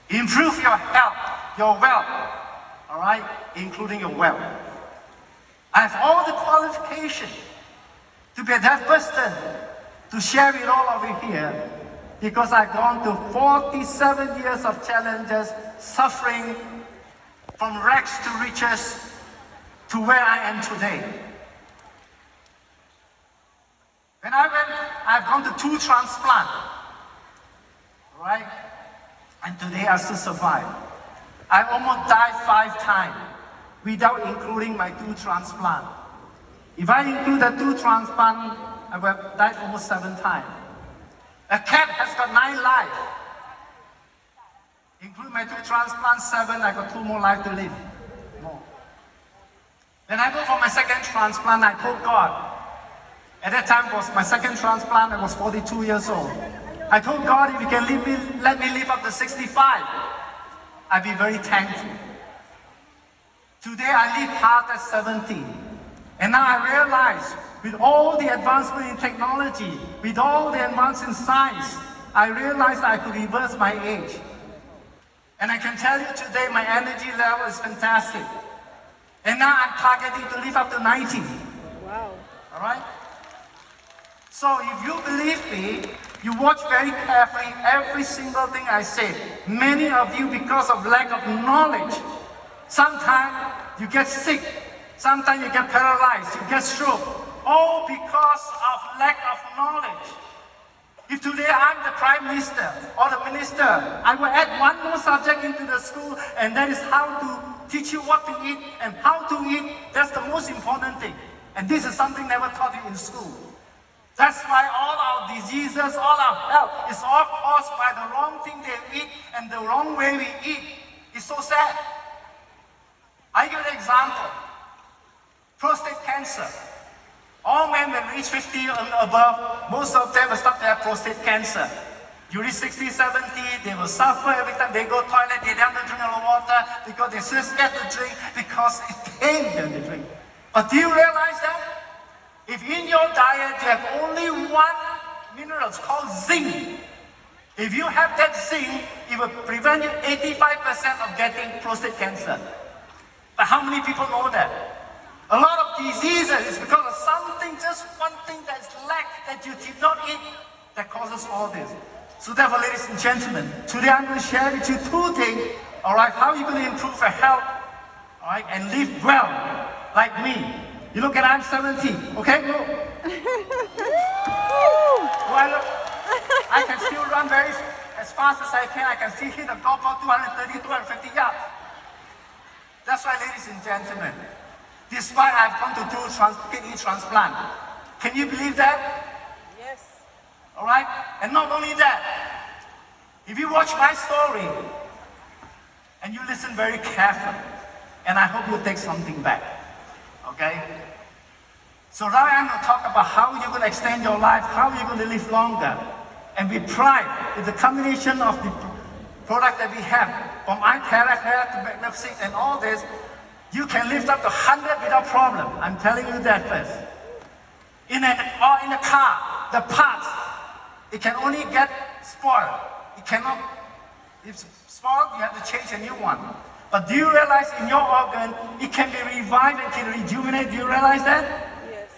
Improve your health, your wealth, all right, including your wealth. I have all the qualifications to be that person to share it all over here because I've gone through 47 years of challenges, suffering from rags to riches to where I am today. When I've gone to 2 transplants, right? And today I still survive. I almost died 5 times without including my 2 transplants. If I include the 2 transplants, I would have died almost 7 times. A cat has got 9 lives. Include my 2 transplants, 7, I got 2 more lives to live. More. When I go for my second transplant, I told God, at that time was my second transplant, I was 42 years old. I told God, if you can let me live up to 65, I'd be very thankful. Today I live past at 70. And now I realize, with all the advancement in technology, with all the advancement in science, I realized I could reverse my age. And I can tell you today, my energy level is fantastic. And now I'm targeting to live up to 90. Wow. All right? So if you believe me, you watch very carefully every single thing I say. Many of you, because of lack of knowledge, sometimes you get sick, sometimes you get paralyzed, you get stroke, all because of lack of knowledge. If today I'm the Prime Minister or the Minister, I will add one more subject into the school, and that is how to teach you what to eat and how to eat. That's the most important thing. And this is something never taught you in school. That's why all our diseases, all our health is all caused by the wrong thing they eat and the wrong way we eat. It's so sad. I give an example. Prostate cancer. All men when reach 50 and above, most of them will start to have prostate cancer. You reach 60, 70, they will suffer every time they go toilet, they don't drink a lot of water because they're so scared to drink because it pains them to drink. But do you realize that? If in your diet you have only one mineral, it's called zinc. If you have that zinc, it will prevent you 85% of getting prostate cancer. But how many people know that? A lot of diseases is because of something, just one thing that's lacked that you did not eat that causes all this. So therefore, ladies and gentlemen, today I'm going to share with you 2 things, all right, how you're going to improve your health, all right, and live well, like me. You look at I'm 70, okay? Look. Do I look? I can still run very as fast as I can. I can still hit a golf ball 230, 250 yards. That's why, ladies and gentlemen, despite I've gone to 2 kidney transplant, can you believe that? Yes. All right? And not only that, if you watch my story and you listen very carefully, and I hope you take something back. Okay? So now I'm going to talk about how you're going to extend your life, how you're going to live longer. And with pride, with the combination of the product that we have, from iTerra hair to Magnificent and all this, you can live up to 100 without problem. I'm telling you that first. In a car, the parts, it can only get spoiled. It cannot, if it's spoiled, you have to change a new one. But do you realize in your organ, it can be revived and can rejuvenate? Do you realize that? Yes.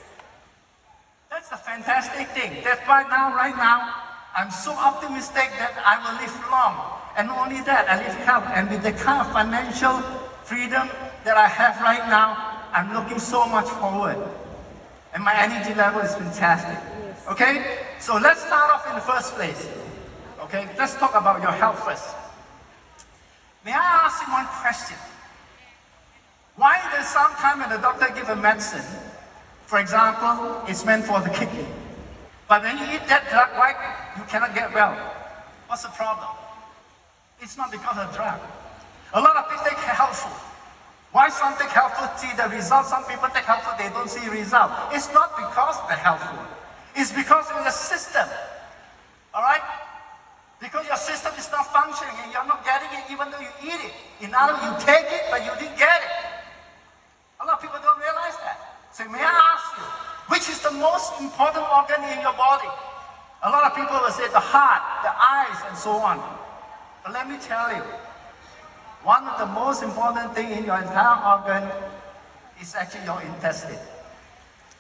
That's a fantastic thing. That's why now, right now, I'm so optimistic that I will live long. And not only that, I live health. And with the kind of financial freedom that I have right now, I'm looking so much forward. And my energy level is fantastic. Yes. Okay? So let's start off in the first place. Okay? Let's talk about your health first. May I ask you one question? Why does sometimes when the doctor gives a medicine, for example, it's meant for the kidney, but when you eat that drug, why you cannot get well? What's the problem? It's not because of the drug. A lot of people take healthful. Why some take healthful, see the result? Some people take healthful, they don't see result. It's not because they're healthful. It's because in the system. All right? Because your system is not functioning and you're not getting it even though you eat it. In other words, you take it, but you didn't get it. A lot of people don't realize that. So may I ask you, which is the most important organ in your body? A lot of people will say the heart, the eyes, and so on. But let me tell you, one of the most important things in your entire organ is actually your intestine.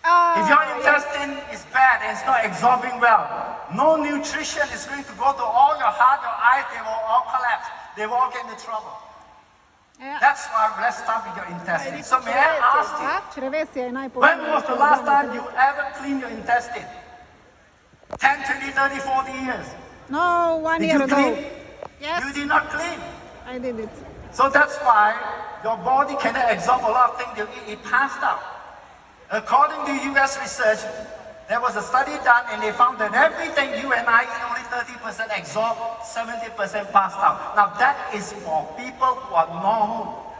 If your intestine is bad and it's not absorbing well, no nutrition is going to go to all your heart, your eyes, they will all collapse. They will all get into trouble. That's why let's start with your intestine. So may I ask you, Črevesje je najpomembnejše. when was the last time you ever cleaned your intestine? 10, 20, 30, 40 years. No, 1 Did year you ago. clean? Yes, You did not clean. I did it. So that's why your body cannot absorb a lot of things you eat. It passed out. According to US research, there was a study done and they found that everything you and I eat only 30% absorb, 70% passed out. Now that is for people who are normal.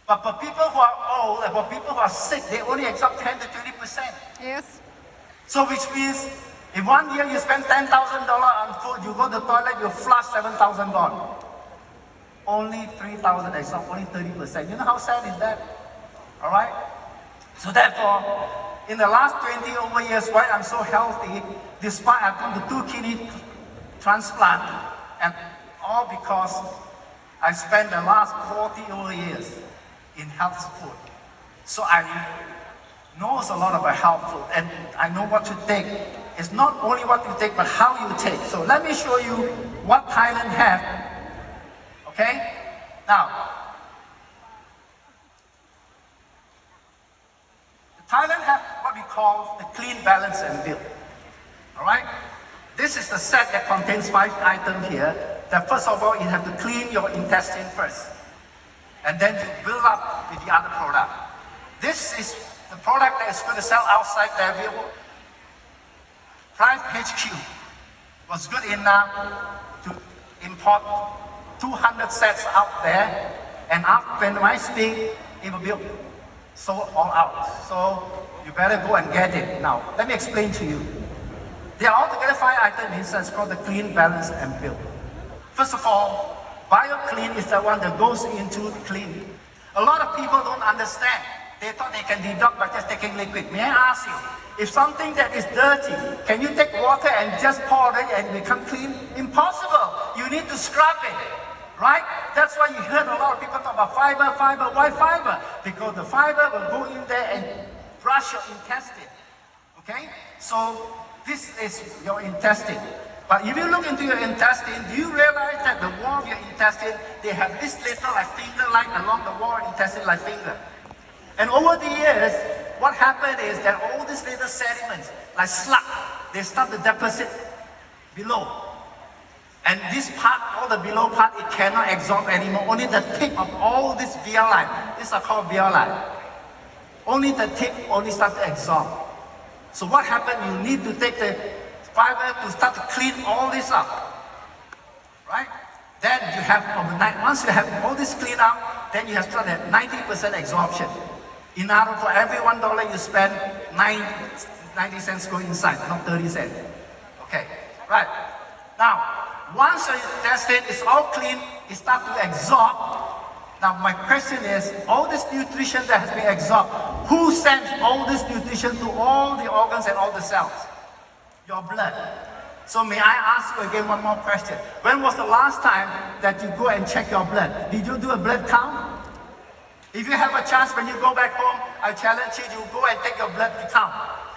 But for people who are old and for people who are sick, they only absorb 10 to 20%. Yes. So which means if 1 year you spend $10,000 on food, you go to the toilet, you flush $7,000. Only 3,000 absorb, only 30%. You know how sad is that? All right? So therefore, in the last 20 over years, why I'm so healthy, despite I've gone to 2 kidney transplant, and all because I spent the last 40 over years in health food. So I knows a lot about health food, and I know what to take. It's not only what you take, but how you take. So let me show you what Thailand have. Okay? Now, Thailand have what we call the clean, balance, and build. All right? This is the set that contains 5 items here. That first of all, you have to clean your intestine first. And then you build up with the other product. This is the product that is going to sell outside there. Prime HQ was good enough to import 200 sets out there. And after when I speak, it will be sold all out. So you better go and get it. Now, let me explain to you. There are altogether 5 items inside. It's called the clean, balance, and build. First of all, BioClean is the one that goes into clean. A lot of people don't understand. They thought they can deduct by just taking liquid. May I ask you, if something that is dirty, can you take water and just pour it and become clean? Impossible. You need to scrub it. Right? That's why you heard a lot of people talk about fiber. Why fiber? Because the fiber will go in there and brush your intestine. Okay? So this is your intestine. But if you look into your intestine, do you realize that the wall of your intestine, they have this little like finger line along the wall of your intestine like finger. And over the years, what happened is that all these little sediments, like slug, they start to deposit below. And this part, all the below part, it cannot absorb anymore. Only the tip of all this villi, these are called villi. Only the tip only start to absorb. So what happened? You need to take the fiber to start to clean all this up. Right? Then you have overnight. Once you have all this cleaned out, then you have started at 90% absorption. In order for every $1 you spend, 90 cents go inside, not 30 cents. Okay, right. Now, once your intestine is all clean, it starts to absorb. Now my question is, all this nutrition that has been absorbed, who sends all this nutrition to all the organs and all the cells? Your blood. So may I ask you again one more question. When was the last time that you go and check your blood? Did you do a blood count? If you have a chance when you go back home, I challenge you to go and take your blood count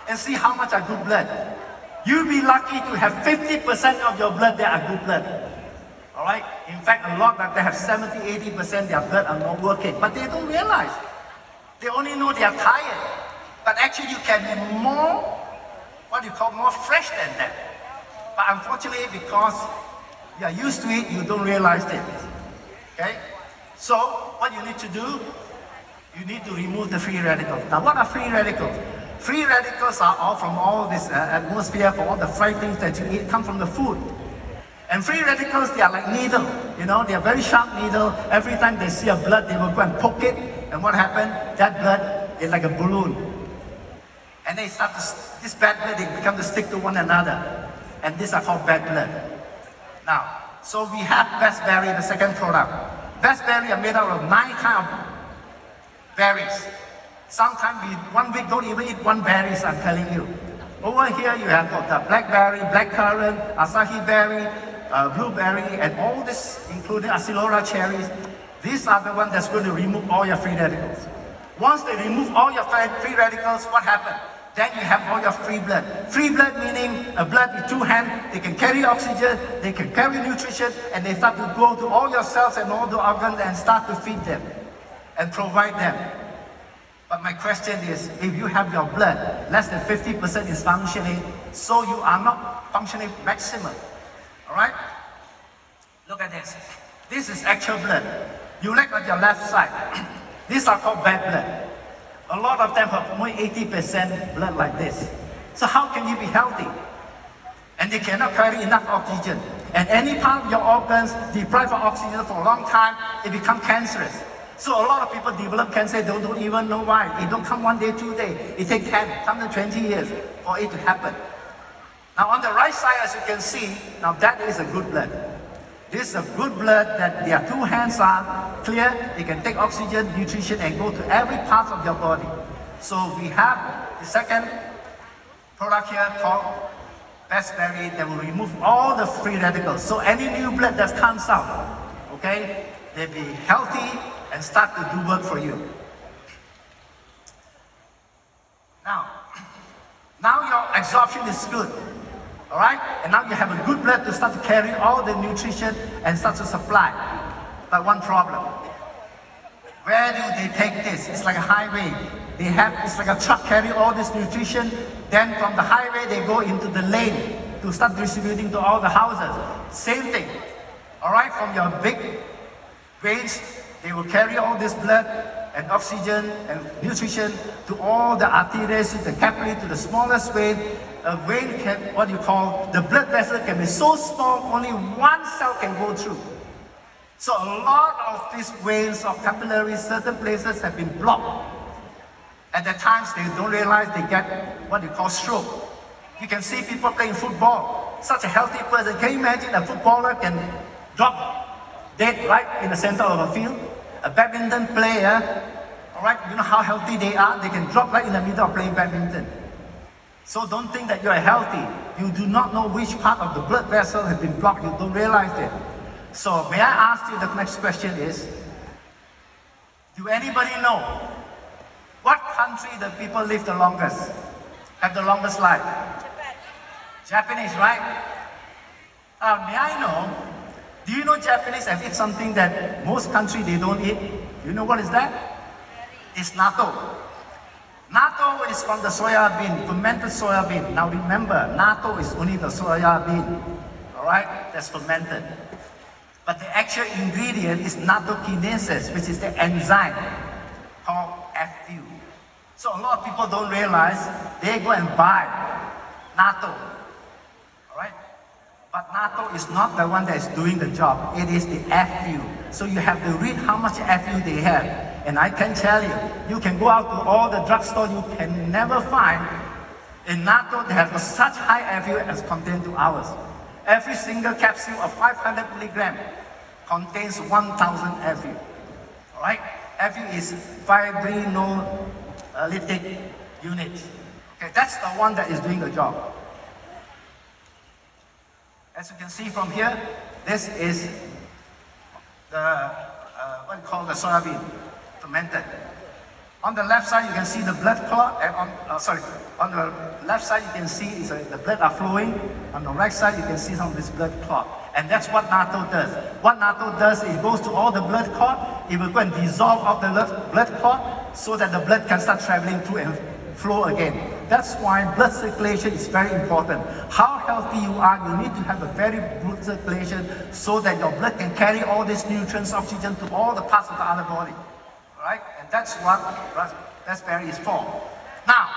and see how much are good blood. You'll be lucky to have 50% of your blood that are good blood. All right? In fact, a lot that they have 70, 80% their blood are not working, but they don't realize. They only know they are tired. But actually you can be more, what you call more fresh than that. But unfortunately, because you are used to it, you don't realize it. Okay? So what you need to do, you need to remove the free radicals. Now what are free radicals? Free radicals are all from all this atmosphere, from all the fried things that you eat, come from the food. And free radicals, they are like needle, you know, they are very sharp needle. Every time they see a blood, they will go and poke it. And what happened? That blood is like a balloon. And they start to, this bad blood, they become to stick to one another. And these are called bad blood. Now, so we have best berry, the second product. Best berry are made out of 9 kinds of berries. Sometimes we, 1 week, don't even eat 1 berries, I'm telling you. Over here you have the blackberry, blackcurrant, acai berry, blueberry, and all this, including Acilora cherries, these are the ones that's going to remove all your free radicals. Once they remove all your free radicals, what happens? Then you have all your free blood. Free blood meaning a blood with two hands. They can carry oxygen, they can carry nutrition, and they start to go to all your cells and all the organs and start to feed them and provide them. But my question is, if you have your blood, less than 50% is functioning, so you are not functioning maximum. All right? Look at this. This is actual blood. You look at your left side. These are called bad blood. A lot of them have only 80% blood like this. So how can you be healthy? And they cannot carry enough oxygen. And any part of your organs deprived of oxygen for a long time, it becomes cancerous. So a lot of people develop cancer, they don't even know why. It don't come one day, 2 days. It takes 10, sometimes 20 years for it to happen. Now on the right side, as you can see, now that is a good blood. This is a good blood that their two hands are clear. They can take oxygen, nutrition, and go to every part of your body. So we have the second product here called Bestberry that will remove all the free radicals. So any new blood that comes out, okay, they'll be healthy and start to do work for you. Now your absorption is good. All right? And now you have a good blood to start to carry all the nutrition and start to supply. But one problem. Where do they take this? It's like a highway. It's like a truck carry all this nutrition. Then from the highway, they go into the lane to start distributing to all the houses. Same thing. All right? From your big veins, they will carry all this blood and oxygen and nutrition to all the arteries, to the capillary, to the smallest vein. A vein can, what you call, the blood vessel can be so small, only one cell can go through. So a lot of these veins of capillaries, certain places have been blocked. At the times, they don't realize they get what you call stroke. You can see people playing football. Such a healthy person. Can you imagine a footballer can drop dead right in the center of a field? A badminton player, all right, you know how healthy they are? They can drop right in the middle of playing badminton. So don't think that you are healthy. You do not know which part of the blood vessel has been blocked. You don't realize it. So may I ask you, the next question is, do anybody know what country the people live the longest, have the longest life? Japanese, right? May I know, do you know Japanese have eat something that most countries they don't eat? Do you know what is that? It's natto. Natto is from the soya bean, fermented soya bean. Now remember, natto is only the soya bean, all right, that's fermented. But the actual ingredient is nattokinesis, which is the enzyme called Fu. So a lot of people don't realize, they go and buy natto, all right? But natto is not the one that is doing the job, it is the Fu. So you have to read how much Fu they have. And I can tell you, you can go out to all the drugstores, you can never find a natto that has such high Fu as compared to ours. Every single capsule of 500 milligrams contains 1,000 Fu. All right? Fu is fibrinolytic unit. Okay, that's the one that is doing the job. As you can see from here, this is the what you call the soybean. Fermented. On the left side, you can see the blood clot, and on the left side, you can see the blood are flowing. On the right side, you can see some of this blood clot. And that's what natto does. What natto does is it goes to all the blood clot, it will go and dissolve out the blood clot so that the blood can start traveling through and flow again. That's why blood circulation is very important. How healthy you are, you need to have a very good circulation so that your blood can carry all these nutrients, oxygen to all the parts of the other body. Right? And that's what raspberry is for. Now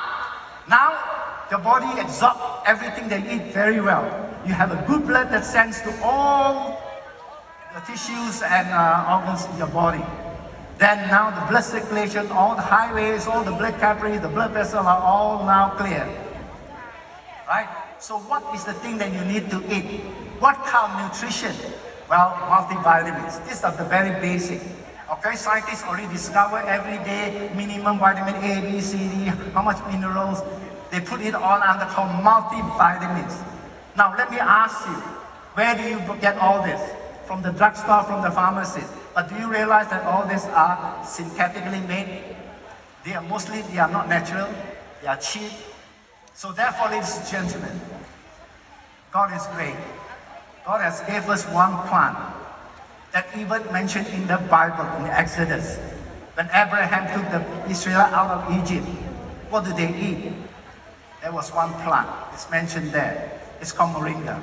your body absorbs everything they eat very well. You have a good blood that sends to all the tissues and organs in your body. Then now the blood circulation, all the highways, all the blood capillaries, the blood vessels are all now clear. Right? So what is the thing that you need to eat? What kind of nutrition? Well, multivitamins. These are the very basic. Okay, scientists already discover every day minimum vitamin A, B, C, D, how much minerals. They put it all under called multivitamins. Now let me ask you, Where do you get all this? From the drugstore, from the pharmacist. But do you realize that all these are synthetically made? They are not natural, they are cheap. So therefore, ladies and gentlemen, God is great. God has gave us one plant that even mentioned in the Bible, in Exodus. When Abraham took the Israel out of Egypt, what do they eat? There was one plant, it's mentioned there. It's called moringa.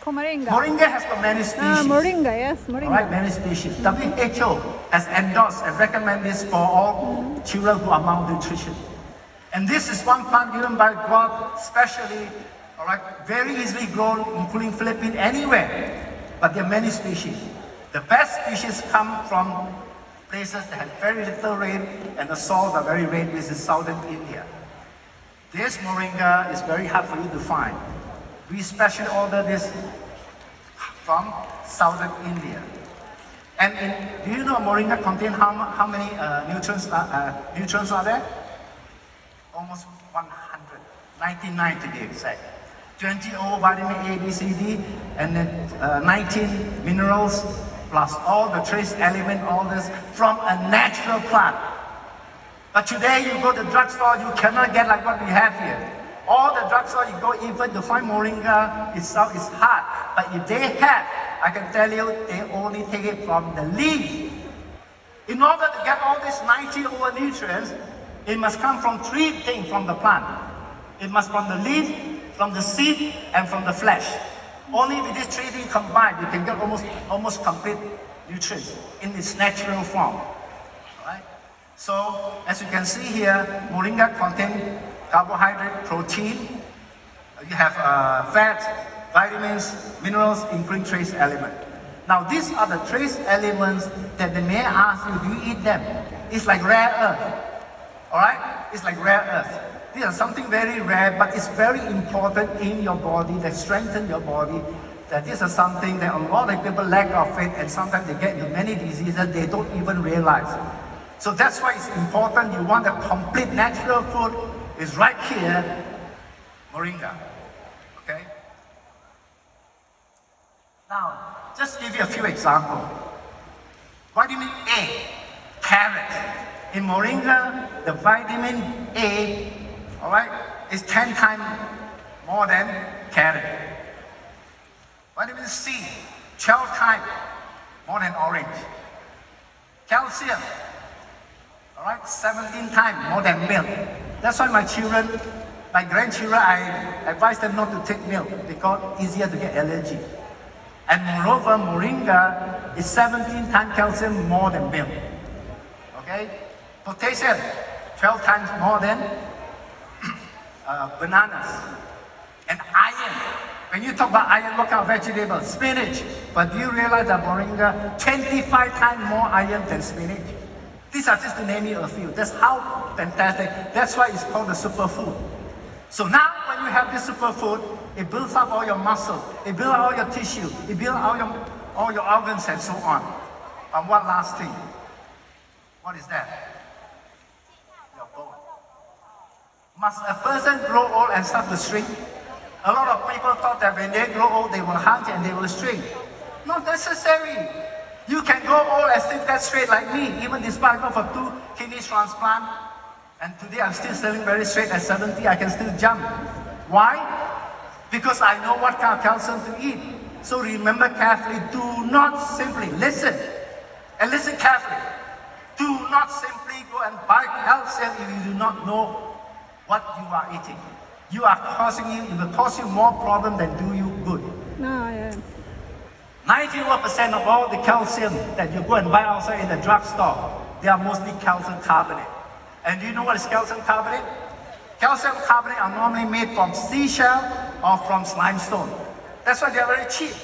Moringa. Moringa has got many species. Moringa, yes, All moringa. right, many species. WHO has endorsed and recommended this for all children who are malnutrition. And this is one plant given by God, specially, all right, very easily grown, including Philippines, anywhere. But there are many species. The best species come from places that have very little rain and the soils are very red, which is southern India. This moringa is very hard for you to find. We specially order this from southern India. And do you know moringa contains how many nutrients are there? Almost 100, 99 to be exact. 20 vitamin A, B, C, D, and then 19 minerals, plus all the trace element, all this from a natural plant. But today you go to the drugstore, you cannot get like what we have here. All the drugstore you go, even to find moringa itself is hard. But if they have, I can tell you, they only take it from the leaf. In order to get all these 90 over nutrients, it must come from three things from the plant. It must from the leaf, from the seed, and from the flesh. Only with these three things combined, you can get almost complete nutrients in its natural form. All right? So, as you can see here, moringa contains carbohydrate, protein, you have fat, vitamins, minerals, including trace elements. Now, these are the trace elements that they may ask you, do you eat them? It's like rare earth. All right? It's like rare earth. These are something very rare, but it's very important in your body, that strengthen your body. That this is something that a lot of people lack of it, and sometimes they get into many diseases they don't even realize. So that's why it's important. You want a complete natural food, is right here, moringa. Okay? Now, just give you a few examples. Vitamin A, carrot. In moringa, the vitamin A, all right, is 10 times more than carrot. Vitamin C, 12 times more than orange. Calcium, all right, 17 times more than milk. That's why my grandchildren, I advise them not to take milk because it's easier to get allergy. And moreover, moringa is 17 times calcium more than milk. Okay? Potassium, 12 times more than bananas. And iron. When you talk about iron, what kind of vegetable? Spinach. But do you realize that moringa 25 times more iron than spinach? These are just to name you a few. That's how fantastic. That's why it's called the superfood. So now when you have this superfood, it builds up all your muscle, it builds up all your tissue, it builds all your organs and so on. And one last thing. What is that? Your bone. Must a person grow old and start to shrink? A lot of people thought that when they grow old, they will hunch and they will shrink. Not necessary. You can grow old and still get straight like me, even despite I go for 2 kidney transplant. And today I'm still standing very straight at 70, I can still jump. Why? Because I know what kind of calcium to eat. So remember carefully, do not simply listen. And listen carefully. Do not simply go and buy calcium if you do not know what you are eating. It will cause you more problem than do you good. No, yeah. 91% of all the calcium that you go and buy outside in the drugstore, they are mostly calcium carbonate. And do you know what is calcium carbonate? Calcium carbonate are normally made from seashell or from limestone. That's why they are very cheap.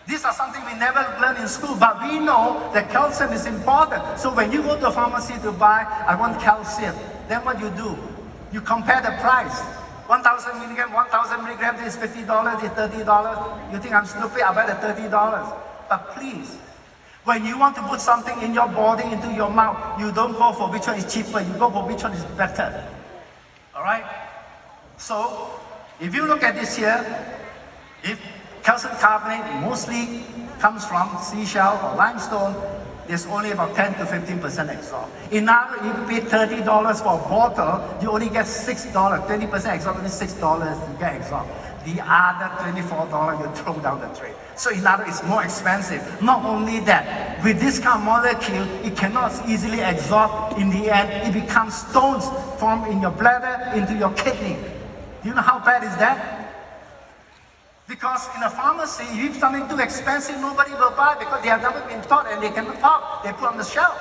These are something we never learn in school, but we know that calcium is important. So when you go to a pharmacy to buy, I want calcium, then what you do? You compare the price. 1,000 milligram, 1,000 milligrams is $50, is $30. You think I'm stupid? I buy the $30. But please, when you want to put something in your body, into your mouth, you don't go for which one is cheaper, you go for which one is better. All right? So, if you look at this here, if Calcium carbonate mostly comes from seashell or limestone. There's only about 10 to 15% exhaust. In other, you pay $30 for a bottle, you only get $6. 20% exhaust, only $6 you get exhaust. The other $24 you throw down the drain. So in other, it's more expensive. Not only that, with this kind of molecule, it cannot easily absorb. In the end, it becomes stones formed in your bladder into your kidney. You know how bad is that? Because in a pharmacy, if something too expensive, nobody will buy because they have never been taught and they cannot talk. They put on the shelf.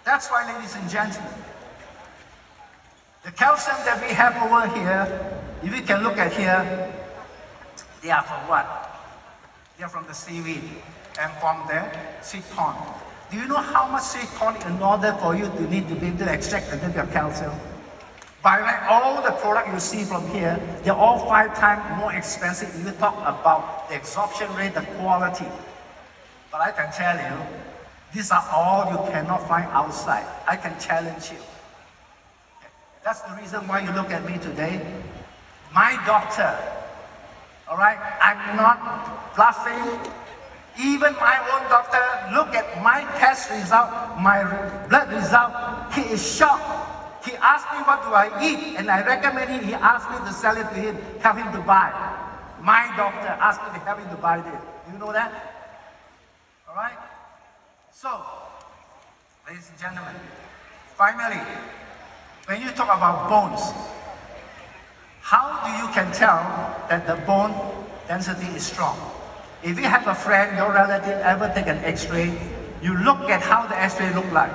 That's why, ladies and gentlemen, the calcium that we have over here, if you can look at here, they are from what? They are from the seaweed and from the sweet corn. Do you know how much sweet corn in order for you to need to be able to extract a little bit of calcium? By like all the products you see from here, they're all 5 times more expensive if you talk about the absorption rate, the quality. But I can tell you, these are all you cannot find outside. I can challenge you. That's the reason why you look at me today. My doctor, all right, I'm not bluffing. Even my own doctor, look at my test result, my blood result, he is shocked. He asked me what do I eat, and I recommend him. He asked me to sell it to him, help him to buy. My doctor asked me to help him to buy this. Do you know that? All right? So, ladies and gentlemen, finally, when you talk about bones, how do you can tell that the bone density is strong? If you have a friend, your relative ever take an x-ray, you look at how the x-ray look like.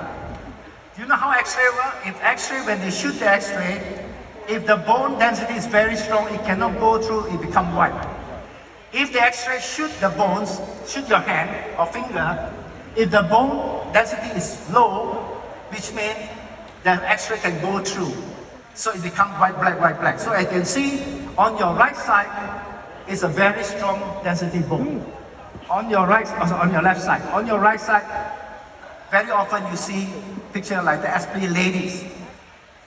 Do you know how x-ray works? If x-ray, when they shoot the x-ray, if the bone density is very strong, it cannot go through, it becomes white. If the x-ray shoot the bones, shoot your hand or finger, if the bone density is low, which means the x-ray can go through. So it becomes white, black. So as you can see, on your right side is a very strong density bone. On your right, also on your left side. On your right side, very often you see picture like the aspirate ladies.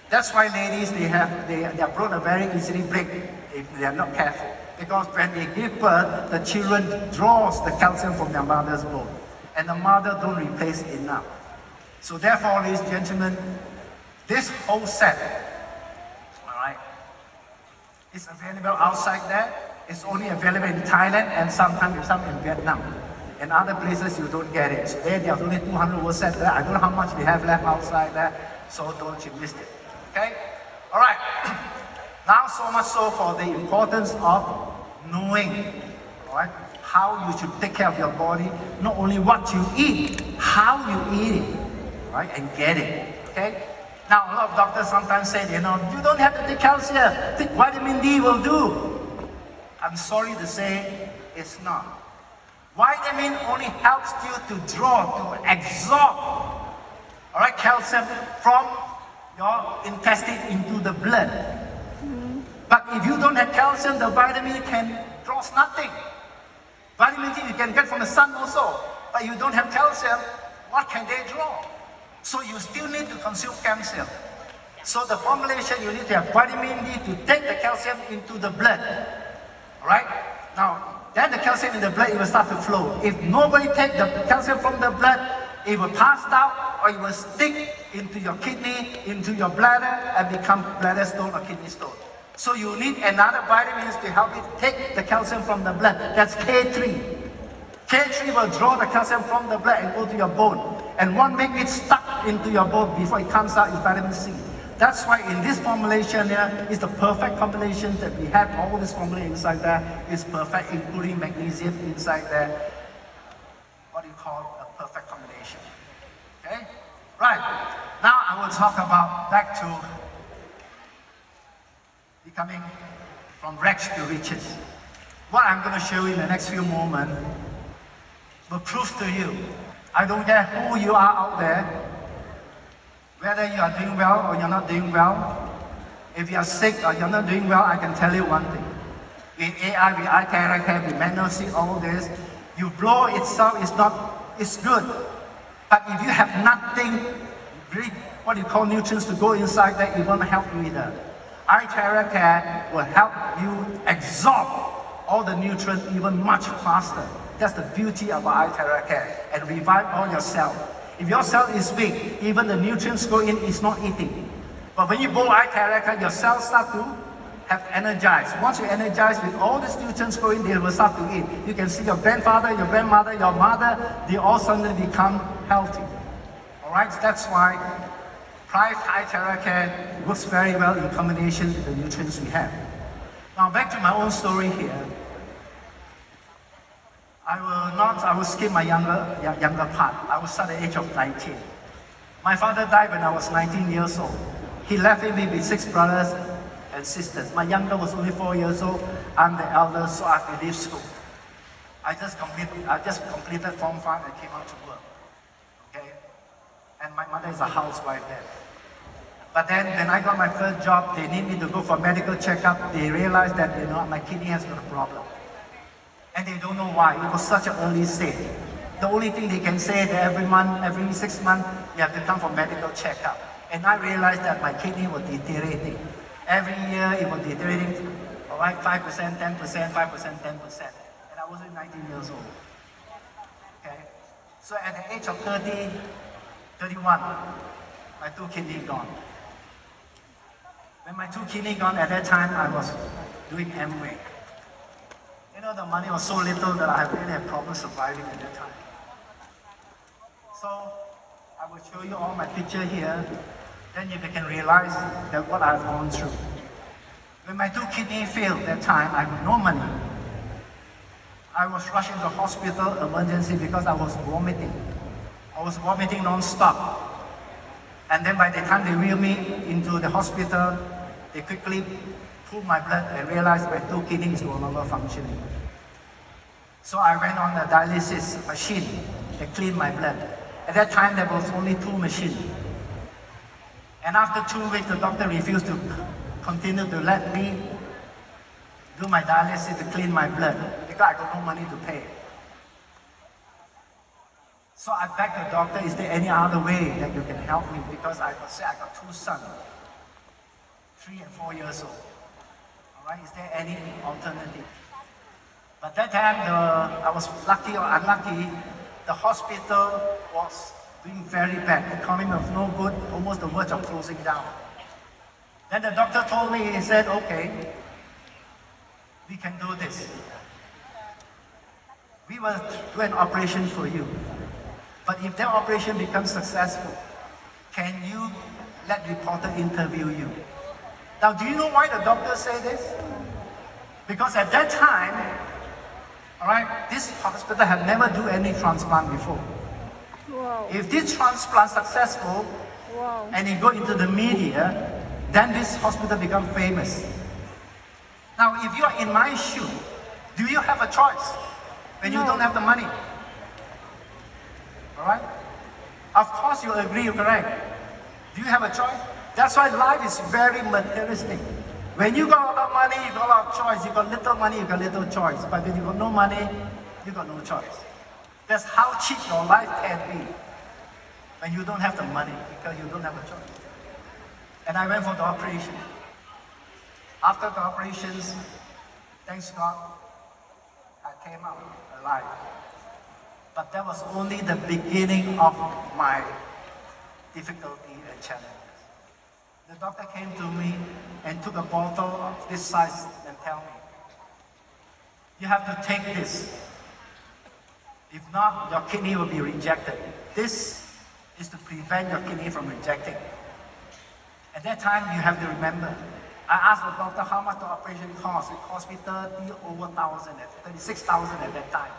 That's why ladies, their bone are very easily break if they are not careful. Because when they give birth, the children draws the calcium from their mother's bone. And the mother don't replace enough. So therefore, ladies and gentlemen, this whole set, all right, is available outside there. It's only available in Thailand and sometimes some in Vietnam. In other places, you don't get it. So there's only 200 was set there. I don't know how much we have left outside there, so don't you miss it. Okay? All right. Now, so much so for the importance of knowing, all right, how you should take care of your body. Not only what you eat, how you eat it, right, and get it. Okay? Now, a lot of doctors sometimes say, you don't have to take calcium. Take vitamin D will do. I'm sorry to say, it's not. Vitamin only helps you to draw, to absorb, all right, calcium from your intestine into the blood. But if you don't have calcium, the vitamin can draw nothing. Vitamin D you can get from the sun also, but you don't have calcium, what can they draw? So you still need to consume calcium. So the formulation, you need to have vitamin D to take the calcium into the blood. All right? Now, then the calcium in the blood, it will start to flow. If nobody takes the calcium from the blood, it will pass out or it will stick into your kidney, into your bladder, and become bladder stone or kidney stone. So you need another vitamins to help it take the calcium from the blood. That's K3. K3 will draw the calcium from the blood and go to your bone. And what makes it stuck into your bone before it comes out is vitamin C. That's why in this formulation here is the perfect combination that we have. All this formula inside there is perfect, including magnesium inside there. What do you call a perfect combination? Okay? Right. Now I will talk about back to becoming from rags to riches. What I'm going to show you in the next few moments will prove to you. I don't care who you are out there, whether you are doing well or you're not doing well. If you are sick or you're not doing well, I can tell you one thing. With AI, with eye care, with manual see all this, you blow itself, it's good. But if you have nothing, what you call nutrients to go inside there, it won't help you either. Eye care will help you absorb all the nutrients even much faster. That's the beauty of eye care. And revive all your cell. If your cell is weak, even the nutrients go in, it's not eating. But when you bowl eye care, your cells start to have energized. Once you energize with all these nutrients going, they will start to eat. You can see your grandfather, your grandmother, your mother, they all suddenly become healthy. All right, that's why Pride Eye Care works very well in combination with the nutrients we have. Now back to my own story here. I will skip my younger part. I will start at the age of 19. My father died when I was 19 years old. He left me with 6 brothers and sisters. My younger was only 4 years old. I'm the elder, so I have to leave school. I just completed Form 5 and came out to work. Okay? And my mother is a housewife then. But then when I got my first job, they need me to go for medical checkup. They realized that my kidney has got a problem. And they don't know why. It was such an early stage. The only thing they can say that every 6 months, you have to come for medical checkup. And I realized that my kidney was deteriorating. Every year it was deteriorating, all right, 5%, 10%, 5%, 10%. And I was 19 years old. Okay? So at the age of 30, 31, my 2 kidneys gone. When my 2 kidneys gone, at that time I was doing Amway. The money was so little that I really had problems surviving at that time. So I will show you all my picture here. Then you can realize that what I've gone through. When my 2 kidneys failed that time, I had no money. I was rushed into hospital emergency because I was vomiting. I was vomiting non-stop. And then by the time they wheeled me into the hospital, they quickly pulled my blood and realized my 2 kidneys were no longer functioning. So I went on a dialysis machine that cleaned my blood. At that time, there was only 2 machines. And after 2 weeks, the doctor refused to continue to let me do my dialysis to clean my blood because I got no money to pay. So I begged the doctor, is there any other way that you can help me? Because I got 2 sons, 3 and 4 years old. All right, is there any alternative? But that time, I was lucky or unlucky, the hospital was doing very bad. The economy was no good, almost the verge of closing down. Then the doctor told me, he said, okay, we can do this. We will do an operation for you. But if that operation becomes successful, can you let reporter interview you? Now, do you know why the doctor said this? Because at that time, all right, this hospital had never do any transplant before. Wow. If this transplant successful, Wow. and it go into the media, then this hospital become famous. Now, if you are in my shoe, do you have a choice when you No. don't have the money? All right? Of course, you agree, you're correct. Do you have a choice? That's why life is very materialistic. When you got a lot of money, you got a lot of choice. You got little money, you got little choice. But when you got no money, you got no choice. That's how cheap your life can be when you don't have the money because you don't have a choice. And I went for the operation. After the operations, thanks God, I came out alive. But that was only the beginning of my difficulty and challenges. The doctor came to me and took a bottle of this size and tell me, you have to take this. If not, your kidney will be rejected. This is to prevent your kidney from rejecting. At that time, you have to remember, I asked the doctor how much the operation cost. It cost me 36,000 at that time.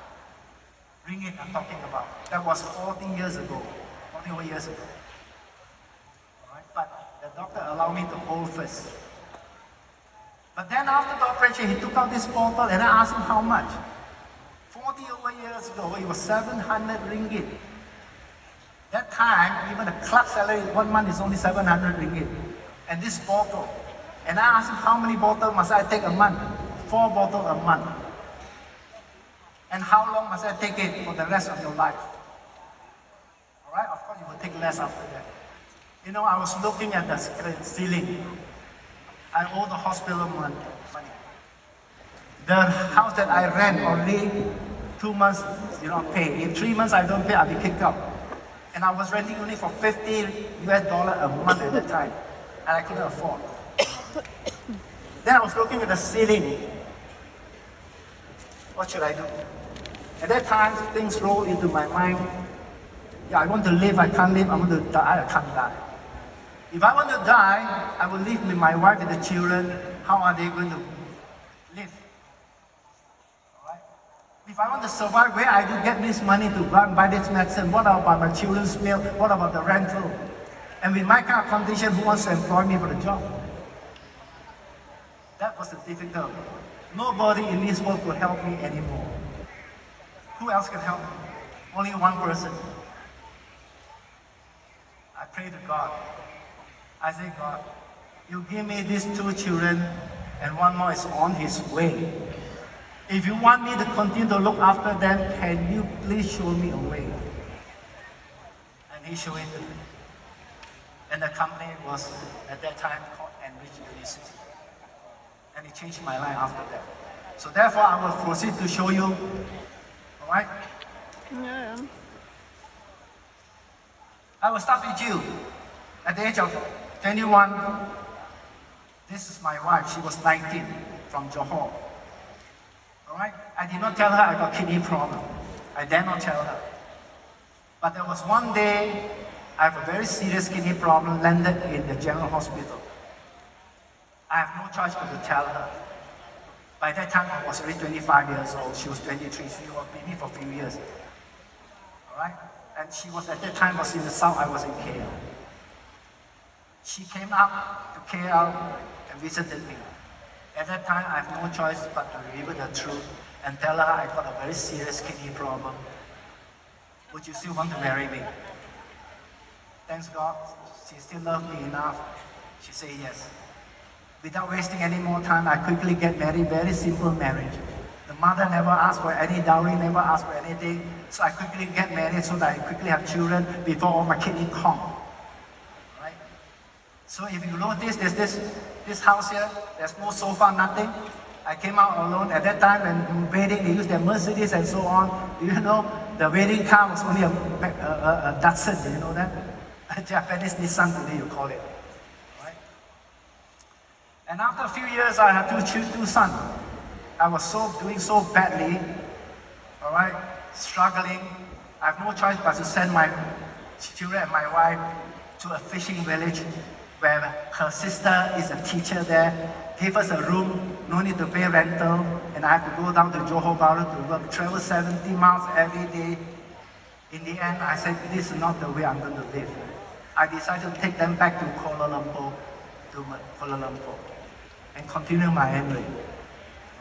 Ringgit I'm talking about. That was 40 years ago, 41 years ago. All right? But the doctor allowed me to hold first. But then after the operation, he took out this bottle and I asked him how much. 40 over years ago, it was 700 ringgit. That time, even the clerk salary 1 month is only 700 ringgit. And this bottle. And I asked him how many bottles must I take a month? 4 bottles a month. And how long must I take it for the rest of your life? All right, of course you will take less after that. I was looking at the ceiling. I owe the hospital money. The house that I rent only 2 months you don't pay. In 3 months I don't pay, I'll be kicked out. And I was renting only for $50 a month at that time. And I couldn't afford. Then I was looking at the ceiling. What should I do? At that time, things rolled into my mind. Yeah, I want to live, I can't live. I want to die, I can't die. If I want to die, I will live with my wife and the children. How are they going to live? All right? If I want to survive, where I do get this money to buy this medicine? What about my children's meal? What about the rental? And with my kind of condition, who wants to employ me for the job? That was the difficult. Nobody in this world could help me anymore. Who else can help me? Only one person. I pray to God. I say, God, you give me these 2 children and one more is on his way. If you want me to continue to look after them, can you please show me a way? And he showed it to me. And the company was at that time called Enrich University. And it changed my life after that. So therefore I will proceed to show you. Alright? Yeah. I will start with you. At the age of 21, this is my wife. She was 19 from Johor. Alright? I did not tell her I got kidney problem. I dare not tell her. But there was one day, I have a very serious kidney problem, landed in the general hospital. I have no choice but to tell her. By that time, I was already 25 years old. She was 23. She was with me for a few years. Alright? And she was at that time was in the south, I was in KL. She came up to KL and visited me. At that time, I have no choice but to reveal the truth and tell her I got a very serious kidney problem. Would you still want to marry me? Thanks God, she still loved me enough. She said yes. Without wasting any more time, I quickly get married, very simple marriage. The mother never asked for any dowry, never asked for anything. So I quickly get married so that I quickly have children before all my kidney come. Right? So if you notice, there's this house here, there's no sofa, nothing. I came out alone. At that time when wedding, they used their Mercedes and so on. Do you know, the wedding car was only a Datsun, do you know that? A Japanese Nissan today, you call it. And after a few years, I had two sons. I was doing so badly, all right, struggling. I have no choice but to send my children and my wife to a fishing village where her sister is a teacher there, gave us a room, no need to pay rental, and I have to go down to Johor Bahru to work, travel 70 miles every day. In the end, I said, this is not the way I'm going to live. I decided to take them back to Kuala Lumpur, and continue my family.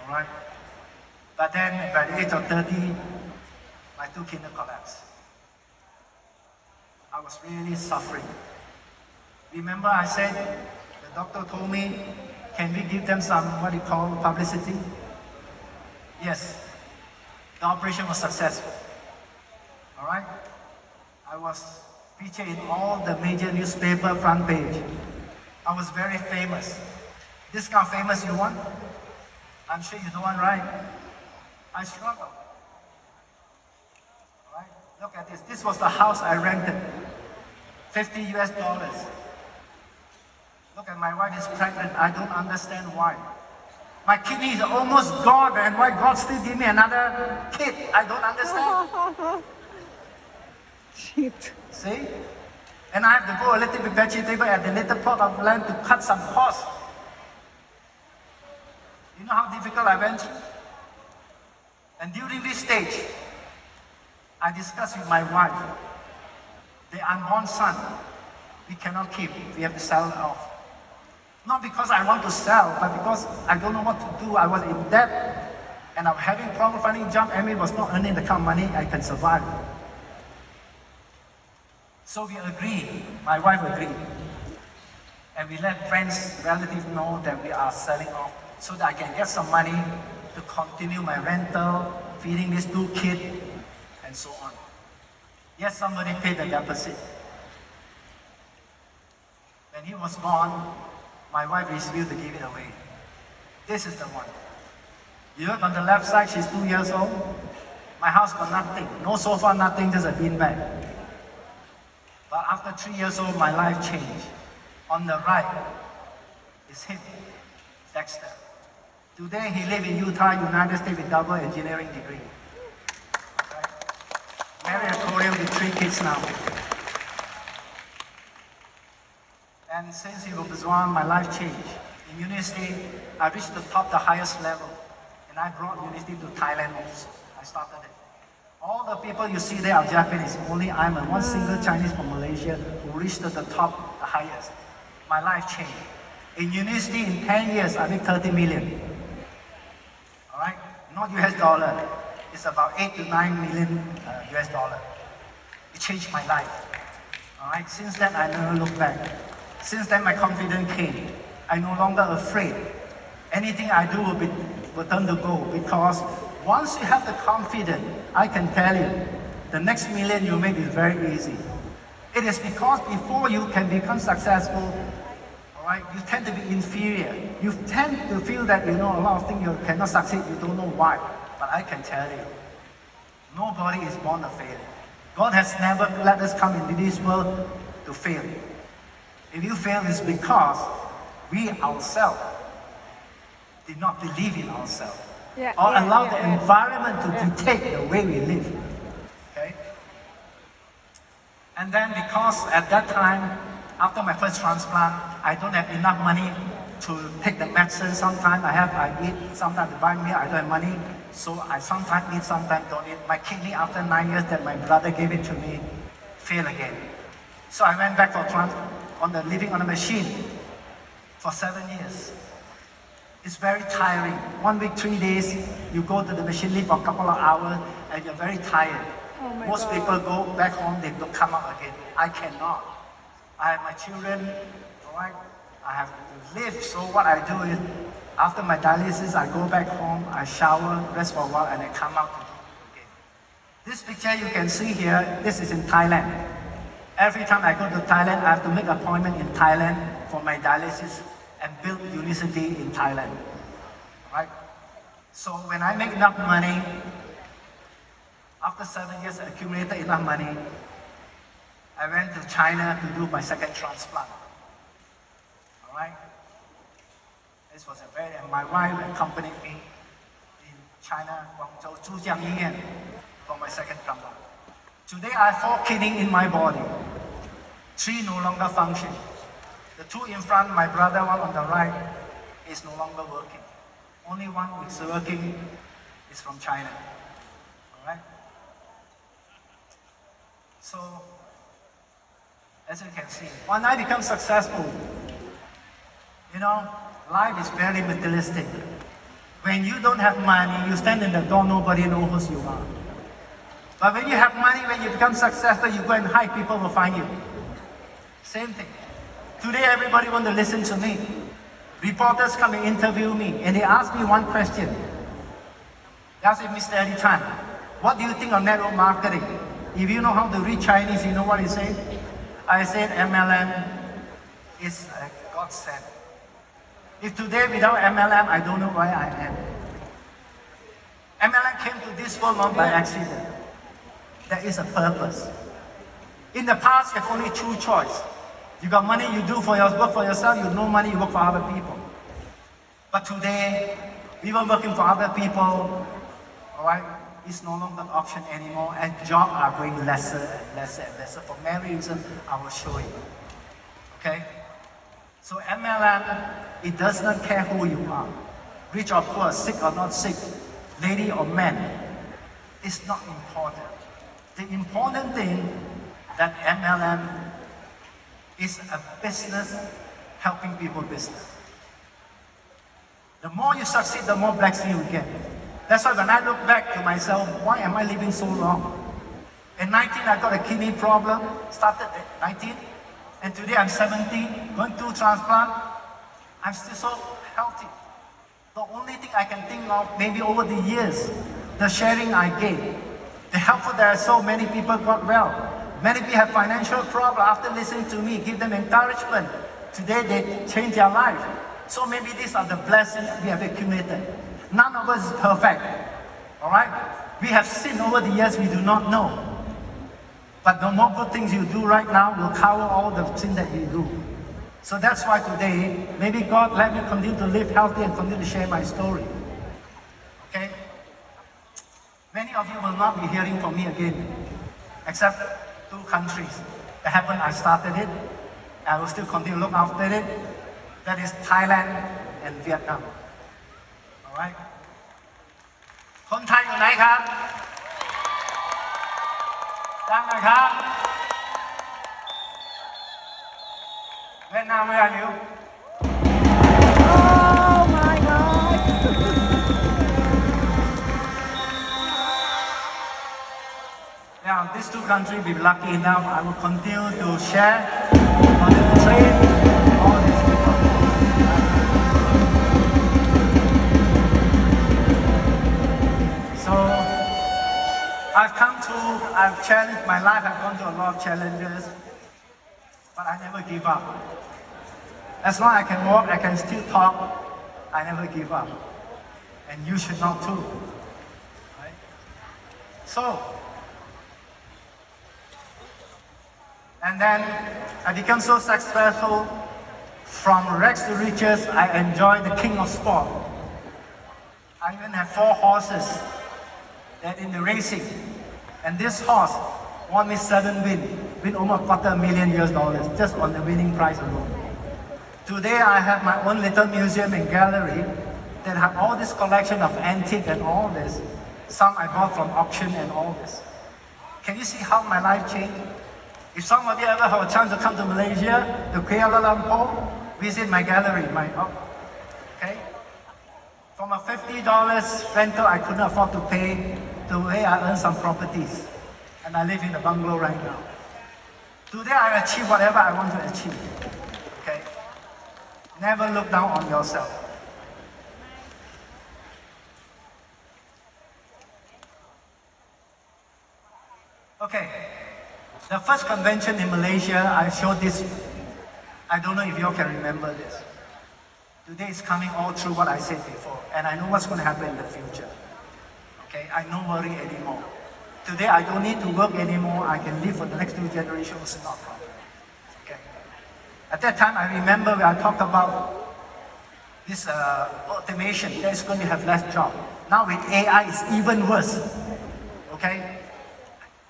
All right? But then, by the age of 30, my 2 kidneys collapsed. I was really suffering. Remember I said, the doctor told me, can we give them some, what you call, publicity? Yes. The operation was successful. All right? I was featured in all the major newspaper front page. I was very famous. This kind of famous you want? I'm sure you don't want, right? I struggled. Right? Look at this. This was the house I rented. $50. Look at my wife is pregnant. I don't understand why. My kidney is almost gone, and why God still give me another kid? I don't understand. Shit. See? And I have to go a little bit vegetable at the little plot of land to cut some costs. You know how difficult I went through? And during this stage, I discussed with my wife, the unborn son, we cannot keep, we have to sell it off. Not because I want to sell, but because I don't know what to do. I was in debt, and I'm having problem finding a job, and it was not earning the kind of money I can survive. So we agreed, my wife agreed. And we let friends, relatives know that we are selling off so that I can get some money to continue my rental, feeding these 2 kids, and so on. Yes, somebody paid the deposit. When he was born, my wife refused to give it away. This is the one. You look on the left side, she's 2 years old. My house got nothing, no sofa, nothing, just a beanbag. But after 3 years old, my life changed. On the right is him, Dexter. Today he lives in Utah, United States with double engineering degree. Okay? Married a Korean with 3 kids now. And since he was one, my life changed. In university, I reached the top, the highest level. And I brought university to Thailand also. I started it. All the people you see there are Japanese. Only I'm one single Chinese from Malaysia who reached the top, the highest. My life changed. In university, in 10 years, I made 30 million. All right? Not US dollar. It's about 8 to 9 million US dollar. It changed my life. All right? Since then, I never looked back. Since then, my confidence came. I'm no longer afraid. Anything I do will turn to gold, because once you have the confidence, I can tell you, the next million you make is very easy. It is because before you can become successful, all right, you tend to be inferior. You tend to feel that, a lot of things you cannot succeed, you don't know why. But I can tell you, nobody is born a failure. God has never let us come into this world to fail. If you fail, it's because we ourselves did not believe in ourselves. Or allow the environment to dictate the way we live. Okay? And then because at that time, after my first transplant, I don't have enough money to take the medicine. Sometimes I eat, sometimes to buy meal, I don't have money. So I sometimes eat, sometimes don't eat. My kidney, after 9 years that my brother gave it to me, failed again. So I went back for living on a machine for 7 years. It's very tiring. 1 week, 3 days, you go to the machine, live for a couple of hours, and you're very tired. Most people go back home, they don't come out again. I cannot. I have my children, all right? I have to live. So what I do is, after my dialysis, I go back home, I shower, rest for a while, and I come out to do it again. This picture you can see here, this is in Thailand. Every time I go to Thailand, I have to make an appointment in Thailand for my dialysis and build university in Thailand. Right? So when I make enough money, after 7 years I accumulated enough money, I went to China to do my second transplant. Alright? This was my wife accompanied me in China, Guangzhou, Zhujiang Yiyan, for my second transplant. Today I have 4 kidneys in my body. 3 no longer function. The 2 in front, my brother, one on the right, is no longer working. Only one which is working is from China. Alright? So, as you can see, when I become successful, life is very materialistic. When you don't have money, you stand in the door, nobody knows who you are. But when you have money, when you become successful, you go and hide, people will find you. Same thing. Today, everybody want to listen to me. Reporters come and interview me, and they ask me one question. They ask me, Mr. Eddie Chan, what do you think of network marketing? If you know how to read Chinese, you know what he said? I said MLM is a godsend. If today without MLM, I don't know where I am. MLM came to this world not by accident. There is a purpose. In the past, you have only 2 choices. You got money, you do work for yourself. You have no money, you work for other people. But today, people working for other people, all right, it's no longer an option anymore, and jobs are going lesser and lesser and lesser. For many reasons, I will show you. Okay? So MLM, it does not care who you are, rich or poor, sick or not sick, lady or man. It's not important. The important thing that MLM is a business helping people business. The more you succeed, the more blessings you get. That's why when I look back to myself, why am I living so long? At 19, I got a kidney problem, started at 19, and today I'm 70, going through transplant. I'm still so healthy. The only thing I can think of, maybe over the years, the sharing I gave, the helpful that so many people got well. Many people have financial problems. After listening to me, give them encouragement. Today they change their life. So maybe these are the blessings we have accumulated. None of us is perfect. All right? We have sinned over the years we do not know. But the more good things you do right now will cover all the sin that you do. So that's why today, maybe God let me continue to live healthy and continue to share my story. Okay? Many of you will not be hearing from me again, except 2 countries. That happened, I started it. I will still continue to look after it. That is Thailand and Vietnam. Alright? คนไทยอยู่ไหนครับดังหน่อยครับ Vietnam, where are you? Oh my God. Yeah, these 2 countries, be lucky enough, I will continue to share, continue to train all these people. So, I've challenged my life, I've gone through a lot of challenges, but I never give up. As long as I can walk, I can still talk, I never give up. And you should not too. Right? So, and then I became so successful. From rags to riches, I enjoy the king of sport. I even have 4 horses that in the racing. And this horse won me 7 win over $250,000 just on the winning prize alone. Today I have my own little museum and gallery that have all this collection of antique and all this. Some I bought from auction and all this. Can you see how my life changed? If some of you ever have a chance to come to Malaysia, to Kuala Lumpur, visit my gallery, okay? From a $50 rental I couldn't afford to pay, to where I earn some properties. And I live in a bungalow right now. Today I achieve whatever I want to achieve, okay? Never look down on yourself. Okay. The first convention in Malaysia, I showed this. I don't know if you all can remember this. Today is coming all through what I said before, and I know what's going to happen in the future. Okay, I no worry anymore. Today I don't need to work anymore. I can live for the next 2 generations, not a problem. Okay. At that time, I remember when I talked about this automation that is going to have less job. Now with AI, it's even worse. Okay.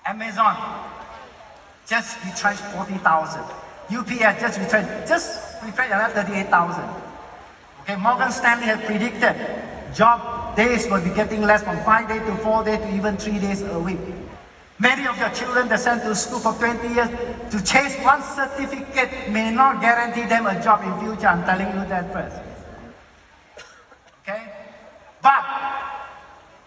Amazon just retrenched 40,000. UPS just retrenched another 38,000. Okay, Morgan Stanley has predicted job days will be getting less from 5 days to 4 days to even 3 days a week. Many of your children that sent to school for 20 years to chase one certificate may not guarantee them a job in future. I'm telling you that first. Okay? But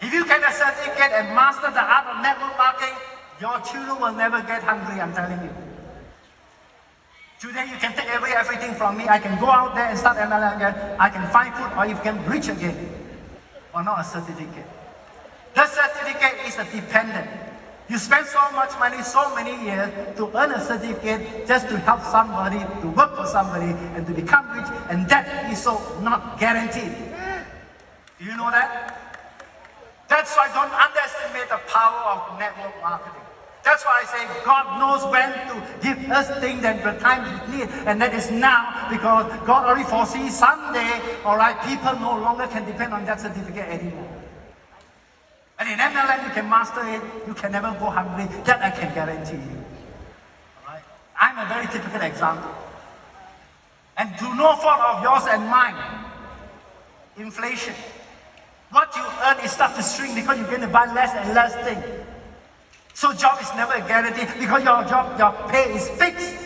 if you get a certificate and master the art of network marketing, your children will never get hungry, I'm telling you. Today you can take everything from me. I can go out there and start MLM again. I can find food or you can reach again. Or not a certificate. The certificate is a dependent. You spend so much money, so many years to earn a certificate just to help somebody, to work for somebody, and to become rich, and that is so not guaranteed. Do you know that? That's why don't underestimate the power of network marketing. That's why I say God knows when to give us things that the time we need, and that is now, because God already foresees someday, all right, people no longer can depend on that certificate anymore. And in MLM, you can master it, you can never go hungry, that I can guarantee you. All right? I'm a very typical example. And to no fault of yours and mine, inflation. What you earn is start to shrink because you're going to buy less and less things. So job is never a guarantee because your pay is fixed.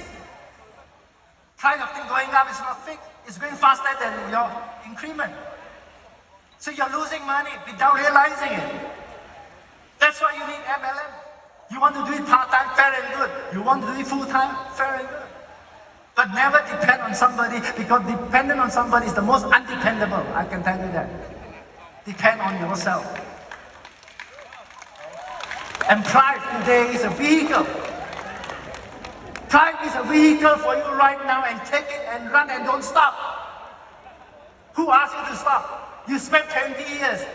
Price of thing going up is not fixed. It's going faster than your increment. So you're losing money without realizing it. That's why you need MLM. You want to do it part-time, fair and good. You want to do it full-time, fair and good. But never depend on somebody, because dependent on somebody is the most undependable. I can tell you that. Depend on yourself. And pride today is a vehicle. Pride is a vehicle for you right now, and take it and run and don't stop. Who asked you to stop? You spend 20 years,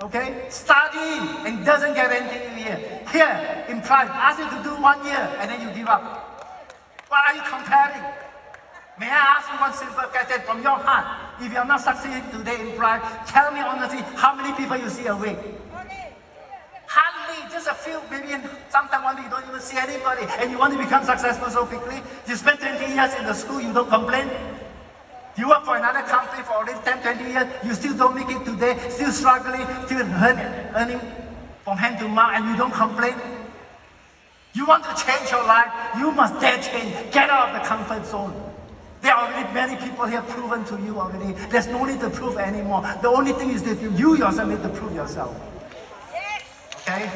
okay, studying and doesn't get anything here. Here, in Pride, ask you to do 1 year and then you give up. What are you comparing? May I ask you one simple question from your heart? If you are not succeeding today in Pride, tell me honestly, how many people you see a week? Hardly, just a few, maybe sometimes one week you don't even see anybody, and you want to become successful so quickly. You spend 20 years in the school, you don't complain. You work for another company for already 10, 20 years, you still don't make it today, still struggling, still earning from hand to mouth, and you don't complain. You want to change your life, you must dare change. Get out of the comfort zone. There are already many people here proven to you already. There's no need to prove anymore. The only thing is that you yourself need to prove yourself. Okay?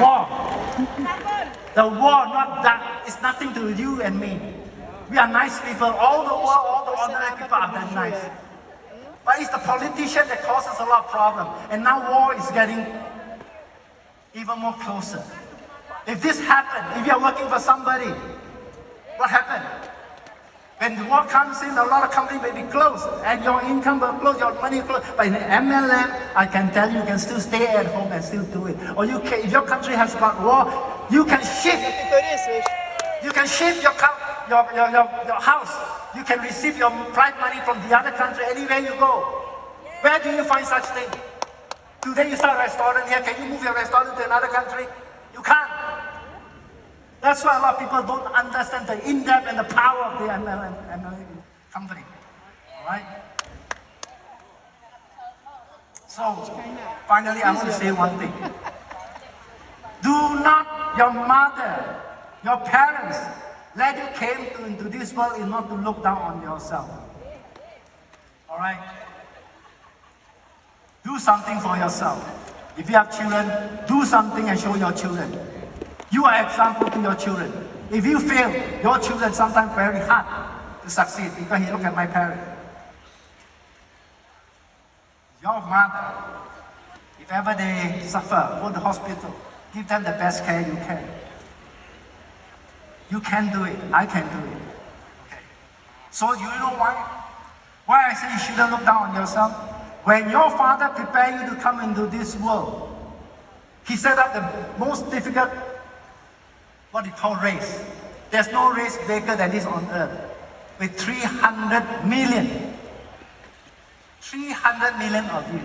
War. The war, not that, it's nothing to do with you and me. We are nice people. All the world, all the ordinary people are that nice. But it's the politician that causes a lot of problems. And now war is getting even more closer. If this happened, if you're working for somebody, what happened? When the war comes in, a lot of companies may be closed, and your income will close, your money will close. But in MLM, I can tell you can still stay at home and still do it. Or you can, if your country has got war, you can shift. You can shift your house. You can receive your pride money from the other country anywhere you go. Where do you find such thing? Today you start a restaurant here. Can you move your restaurant to another country? You can't. That's why a lot of people don't understand the in-depth and the power of the MLM company. All right? So, finally, I want to say one thing. Do not, your mother, your parents, let you came into this world is not to look down on yourself. All right? Do something for yourself. If you have children, do something and show your children. You are an example to your children. If you fail, your children sometimes very hard to succeed because you look at my parents. Your mother, if ever they suffer, go to the hospital, give them the best care you can. You can do it. I can do it. Okay. So you know why? Why I say you shouldn't look down on yourself? When your father prepared you to come into this world, he set up the most difficult, what you call race. There's no race bigger than this on earth. With 300 million. 300 million of you.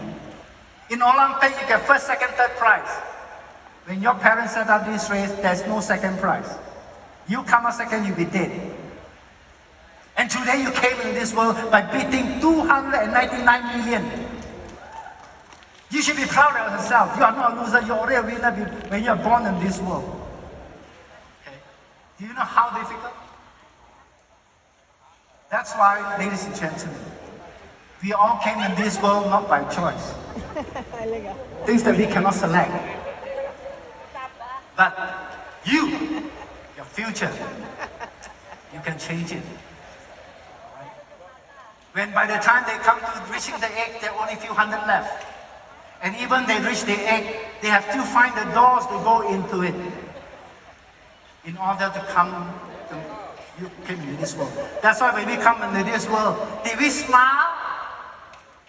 In Olympics, you get first, second, third prize. When your parents set up this race, there's no second prize. You come a second, you'll be dead. And today you came in this world by beating 299 million. You should be proud of yourself. You are not a loser, you're already a winner when you're born in this world. Okay. Do you know how difficult? That's why, ladies and gentlemen, we all came in this world not by choice. Things that we cannot select. But you, your future, you can change it. When by the time they come to reaching the egg, there are only a few hundred left. And even they reach the egg, they have to find the doors to go into it in order to come to you came into this world. That's why when we come into this world, did we smile?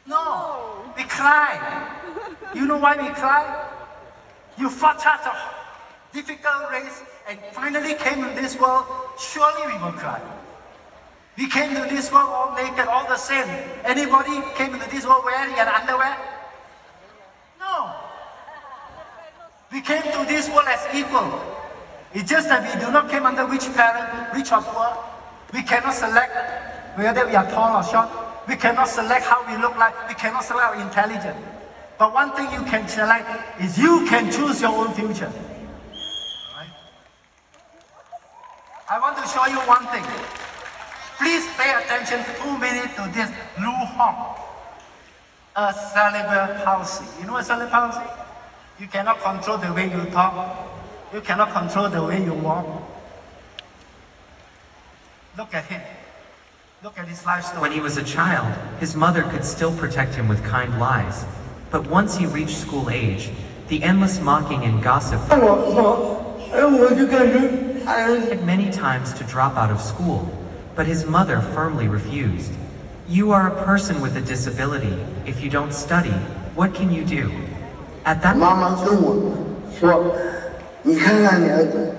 No, we cry. You know why we cry? You fought such a difficult race and finally came in this world, surely we will cry. We came to this world all naked, all the same. Anybody came into this world wearing an underwear? No. We came to this world as equal. It's just that we do not came under which parent, rich or poor. We cannot select whether we are tall or short. We cannot select how we look like. We cannot select our intelligence. But one thing you can select is you can choose your own future. Right? I want to show you one thing. Please pay attention 2 minutes to this Lu Hong. A cerebral palsy. You know a cerebral palsy? You cannot control the way you talk. You cannot control the way you walk. Look at him. Look at his life story. When he was a child, his mother could still protect him with kind lies. But once he reached school age, the endless mocking and gossip 我就开始 He had many times to drop out of school, but his mother firmly refused. You are a person with a disability. If you don't study, what can you do? At that 妈妈跟我说：“你看看你儿子，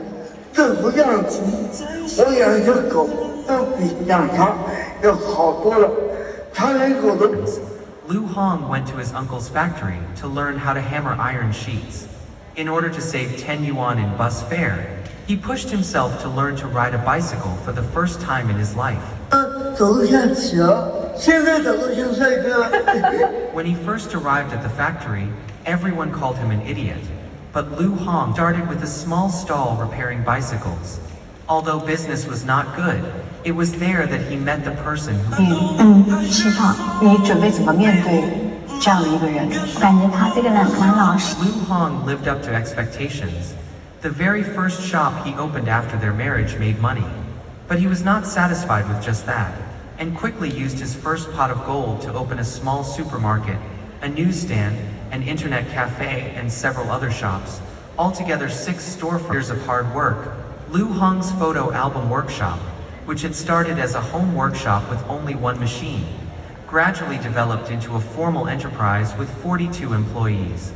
这不像鸡，我养一只狗，那比养它要好多了。它连狗都。” Liu Hong went to his uncle's factory to learn how to hammer iron sheets. In order to save 10 yuan in bus fare, he pushed himself to learn to ride a bicycle for the first time in his life. 走路像企鹅，现在走路像帅哥了。 When he first arrived at the factory, everyone called him an idiot. But Liu Hong started with a small stall repairing bicycles. Although business was not good, it was there that he met the person who 师傅，你准备怎么面对这样的一个人？感觉他这个人蛮老实。 Liu Hong lived up to expectations. The very first shop he opened after their marriage made money. But he was not satisfied with just that, and quickly used his first pot of gold to open a small supermarket, a newsstand, an internet cafe, and several other shops. Altogether 6 storefronts of hard work. Liu Hong's photo album workshop, which had started as a home workshop with only one machine, gradually developed into a formal enterprise with 42 employees.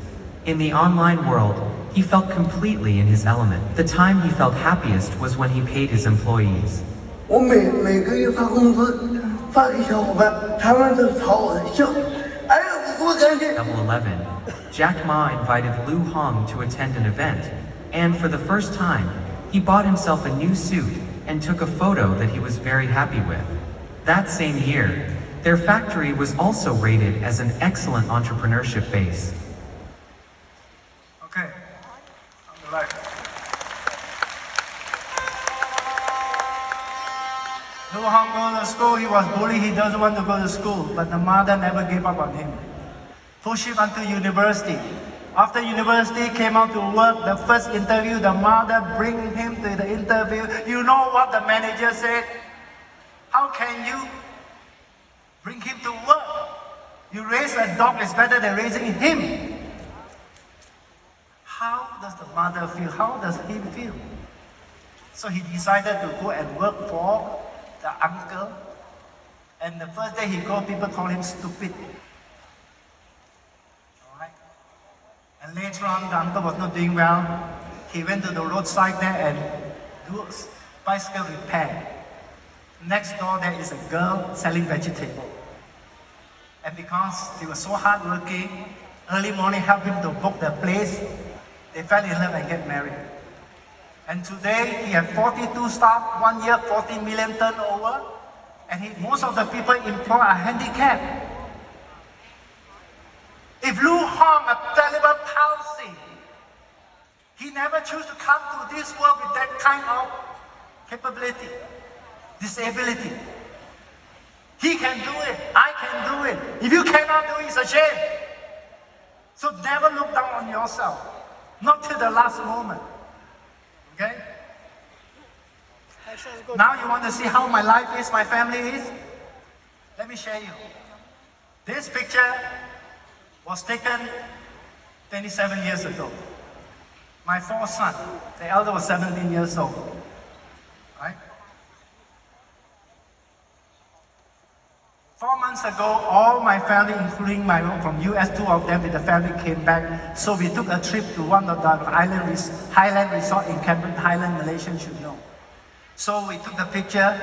In the online world, he felt completely in his element. The time he felt happiest was when he paid his employees. 我每个月发工资，发给小伙伴，他们都朝我笑。哎呀，我感觉。 Level 11, Jack Ma invited Liu Hong to attend an event, and for the first time, he bought himself a new suit and took a photo that he was very happy with. That same year, their factory was also rated as an excellent entrepreneurship base. Okay. On the right. Liu Hong go to school, he was bullied, he doesn't want to go to school, but the mother never gave up on him. Push him until university. After university, came out to work, the first interview, the mother bring him to the interview. You know what the manager said? How can you bring him to work? You raise a dog is better than raising him. How does the mother feel? How does he feel? So he decided to go and work for the uncle. And the first day he go, people call him stupid. Alright? And later on, the uncle was not doing well. He went to the roadside there and do bicycle repair. Next door there is a girl selling vegetable. And because he was so hardworking, early morning helped him to book the place. They fell in love and get married. And today he has 42 staff, 1 year 40 million turnover, and most of the people employed are handicapped. If Liu Hong a cerebral palsy, he never chose to come to this world with that kind of capability, disability. He can do it, I can do it. If you cannot do it, it's a shame. So never look down on yourself. Not till the last moment. Okay? Now you want to see how my life is, my family is? Let me share you. This picture was taken 27 years ago. My 4th son, the elder was 17 years old. Right? 4 months ago, all my family, including my own from US, 2 of them with the family came back. So we took a trip to one of the Highland resort in Cameron Highland, Malaysia, you should know. So we took the picture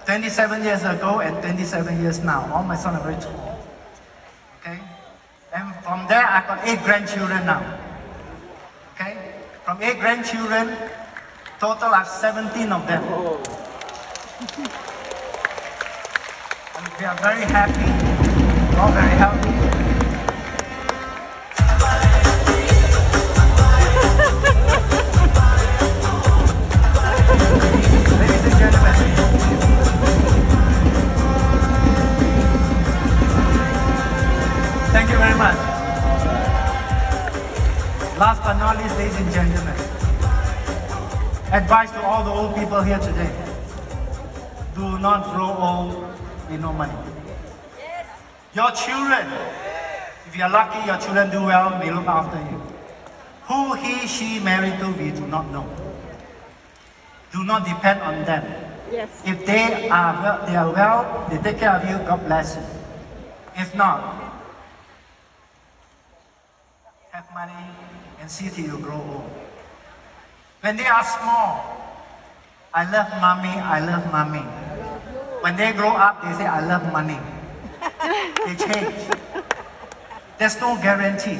27 years ago and 27 years now. All my sons are very tall. Okay? And from there, I got 8 grandchildren now. Okay? From 8 grandchildren, total are 17 of them. And we are very happy, we're all very healthy. Ladies and gentlemen, thank you very much. Last but not least, ladies and gentlemen, advice to all the old people here today. Do not grow old with no money. Your children, if you are lucky, your children do well, may look after you. Who he, she married to, we do not know. Do not depend on them. Yes. If they are well, they take care of you, God bless you. If not, have money and see till you grow old. When they are small, I love mommy, I love mommy. When they grow up, they say, I love money. They change. There's no guarantee.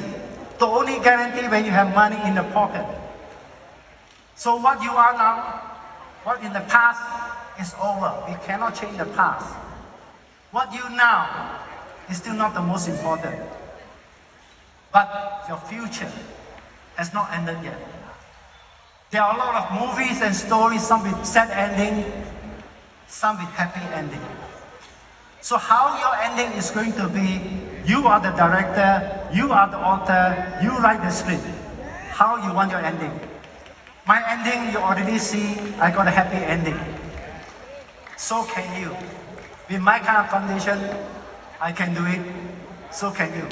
The only guarantee when you have money in the pocket. So what you are now, what in the past is over. We cannot change the past. What you now is still not the most important. But your future has not ended yet. There are a lot of movies and stories, some with sad ending, some with happy ending. So how your ending is going to be, you are the director, you are the author, you write the script. How you want your ending. My ending, you already see, I got a happy ending. So can you. With my kind of condition, I can do it. So can you.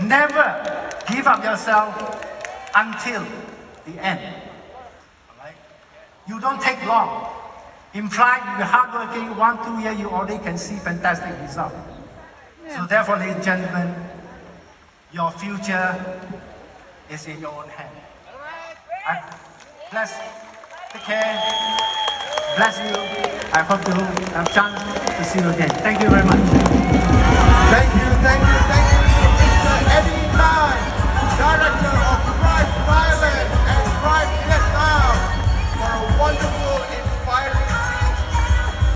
Never give up yourself until the end. Alright? You don't take long. Implied if you're hardworking, 1-2 years, you already can see fantastic result. So therefore, ladies and gentlemen, your future is in your own hand. Bless. Take care. Bless you. I hope to have a chance to see you again. Thank you very much. Thank you, thank you, thank you.